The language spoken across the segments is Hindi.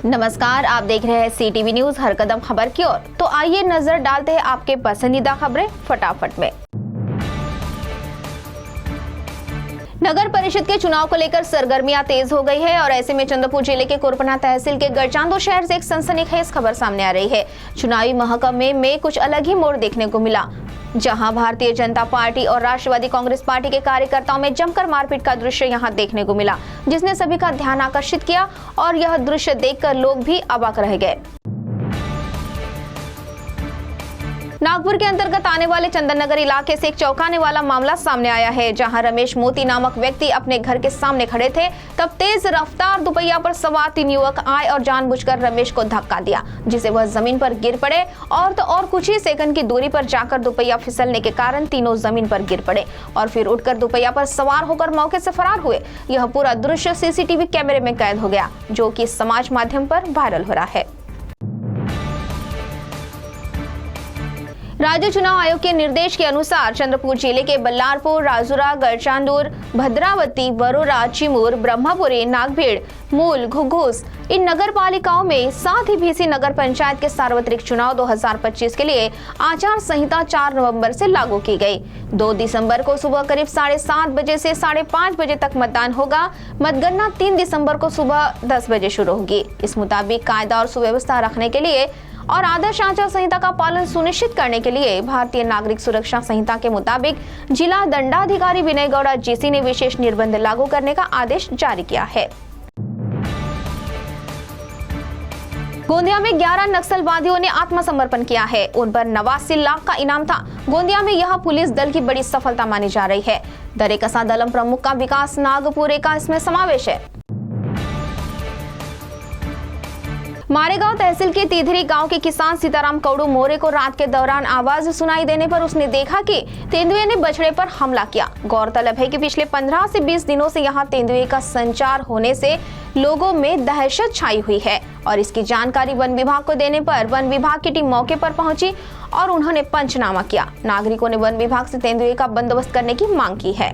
नमस्कार, आप देख रहे हैं CTV न्यूज हर कदम खबर की ओर। तो आइए नजर डालते हैं आपके पसंदीदा खबरें फटाफट में। नगर परिषद के चुनाव को लेकर सरगर्मियां तेज हो गई है और ऐसे में चंद्रपुर जिले के कोरपना तहसील के गरचांदो शहर से एक सनसनीखेज खबर सामने आ रही है। चुनावी महकमे में कुछ अलग ही मोड़ देखने को मिला, जहां भारतीय जनता पार्टी और राष्ट्रवादी कांग्रेस पार्टी के कार्यकर्ताओं में जमकर मारपीट का दृश्य यहां देखने को मिला, जिसने सभी का ध्यान आकर्षित किया और यह दृश्य देखकर लोग भी अवाक रह गए। नागपुर के अंतर्गत आने वाले चंदन नगर इलाके से एक चौंकाने वाला मामला सामने आया है, जहां रमेश मोती नामक व्यक्ति अपने घर के सामने खड़े थे, तब तेज रफ्तार दुपहिया पर सवार 3 युवक आए और जानबूझकर रमेश को धक्का दिया, जिसे वह जमीन पर गिर पड़े और तो और कुछ ही सेकंड की दूरी पर जाकर दुपहिया फिसलने के कारण तीनों जमीन पर गिर पड़े और फिर उठकर दुपहिया पर सवार होकर मौके से फरार हुए। यह पूरा दृश्य CCTV कैमरे में कैद हो गया, जो कि समाज माध्यम पर वायरल हो रहा है। राज्य चुनाव आयोग के निर्देश के अनुसार चंद्रपुर जिले के बल्लारपुर, राजुरा, गरचांदूर, भद्रावती, वरोरा, चिमूर, ब्रह्मपुरी, नागभीड़, मूल, घुघूस इन नगर पालिकाओं में, साथ ही भीसी नगर पंचायत के सार्वत्रिक चुनाव 2025 के लिए आचार संहिता 4 नवंबर से लागू की गई। 2 दिसंबर को सुबह करीब 7:30 बजे से 5:30 बजे तक मतदान होगा। मतगणना 3 दिसंबर को सुबह 10 बजे शुरू होगी। इस मुताबिक कायदा और सुव्यवस्था रखने के लिए और आदर्श आचार संहिता का पालन सुनिश्चित करने के लिए भारतीय नागरिक सुरक्षा संहिता के मुताबिक जिला दंडाधिकारी विनय गौड़ा GC ने विशेष निर्बंध लागू करने का आदेश जारी किया है। गोंदिया में 11 नक्सलवादियों ने आत्मसमर्पण किया है। उन पर 89 लाख का इनाम था। गोंदिया में यह पुलिस दल की बड़ी सफलता मानी जा रही है। दरेकसा दलम प्रमुख का विकास नागपुरे का इसमें समावेश है। मारेगांव तहसील के तीधरी गांव के किसान सीताराम कौड़ू मोरे को रात के दौरान आवाज सुनाई देने पर उसने देखा कि तेंदुए ने बछड़े पर हमला किया। गौरतलब है कि पिछले 15 से 20 दिनों से यहां तेंदुए का संचार होने से लोगों में दहशत छाई हुई है और इसकी जानकारी वन विभाग को देने पर वन विभाग की टीम मौके पर पहुंची और उन्होंने पंचनामा किया। नागरिकों ने वन विभाग से तेंदुए का बंदोबस्त करने की मांग की है।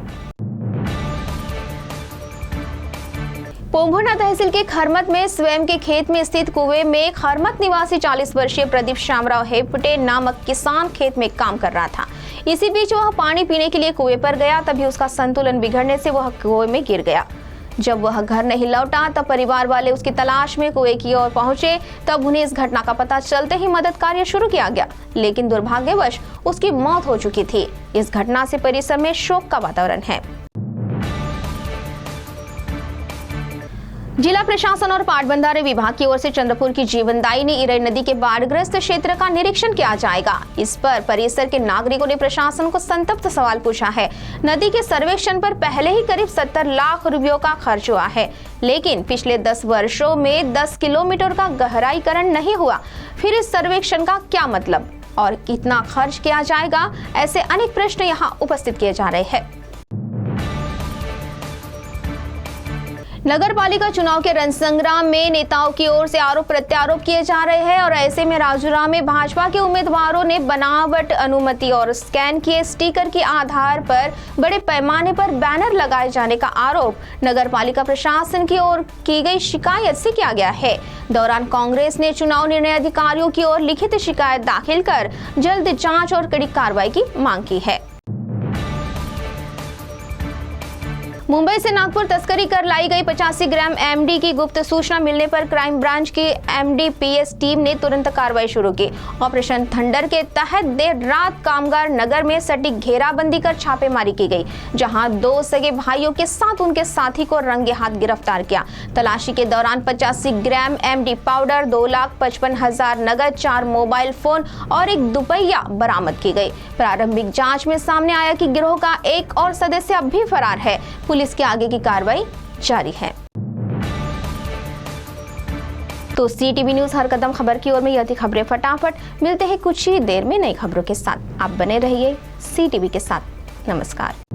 पोंभुना तहसील के खरमत में स्वयं के खेत में स्थित कुएं में खरमत निवासी 40 वर्षीय प्रदीप श्यामराव हेपटे नामक किसान खेत में काम कर रहा था। इसी बीच वह पानी पीने के लिए कुएं पर गया, तभी उसका संतुलन बिगड़ने से वह कुएं में गिर गया। जब वह घर नहीं लौटा तब परिवार वाले उसकी तलाश में कुएं की ओर पहुंचे। तब उन्हें इस घटना का पता चलते ही मदद कार्य शुरू किया गया, लेकिन दुर्भाग्यवश उसकी मौत हो चुकी थी। इस घटना से परिसर में शोक का वातावरण है। जिला प्रशासन और पाटबंधारे विभाग की ओर से चंद्रपुर की जीवनदायिनी इरई नदी के बाढ़ग्रस्त क्षेत्र का निरीक्षण किया जाएगा। इस पर परिसर के नागरिकों ने प्रशासन को संतप्त सवाल पूछा है। नदी के सर्वेक्षण पर पहले ही करीब 70 लाख रुपयों का खर्च हुआ है, लेकिन पिछले 10 वर्षों में 10 किलोमीटर का गहराईकरण नहीं हुआ। फिर इस सर्वेक्षण का क्या मतलब और कितना खर्च किया जाएगा, ऐसे अनेक प्रश्न यहाँ उपस्थित किए जा रहे हैं। नगर पालिका चुनाव के रणसंग्राम में नेताओं की ओर से आरोप प्रत्यारोप किए जा रहे हैं और ऐसे में राजुरा में भाजपा के उम्मीदवारों ने बनावट अनुमति और स्कैन किए स्टिकर के आधार पर बड़े पैमाने पर बैनर लगाए जाने का आरोप नगर पालिका प्रशासन की ओर की गई शिकायत से किया गया है। दौरान कांग्रेस ने चुनाव निर्णय अधिकारियों की ओर लिखित शिकायत दाखिल कर जल्द जाँच और कड़ी कार्रवाई की मांग की है। मुंबई से नागपुर तस्करी कर लाई गई 85 ग्राम MD की गुप्त सूचना मिलने पर क्राइम ब्रांच की MDPS टीम ने तुरंत कार्रवाई शुरू की। ऑपरेशन थंडर के तहत देर रात कामगार नगर में सटीक घेराबंदी कर छापेमारी की गई, जहां 2 सगे भाइयों के साथ उनके साथी को रंगे हाथ गिरफ्तार किया। तलाशी के दौरान 85 ग्राम MD पाउडर, 2,55,000 नगद, 4 मोबाइल फोन और एक दुपहिया बरामद की गई। प्रारंभिक जाँच में सामने आया कि गिरोह का एक और सदस्य अब भी फरार है। पुलिस की आगे की कार्रवाई जारी है। तो CTV न्यूज हर कदम खबर की ओर में यह थी खबरें फटाफट। मिलते हैं कुछ ही देर में नई खबरों के साथ। आप बने रहिए CTV के साथ। नमस्कार।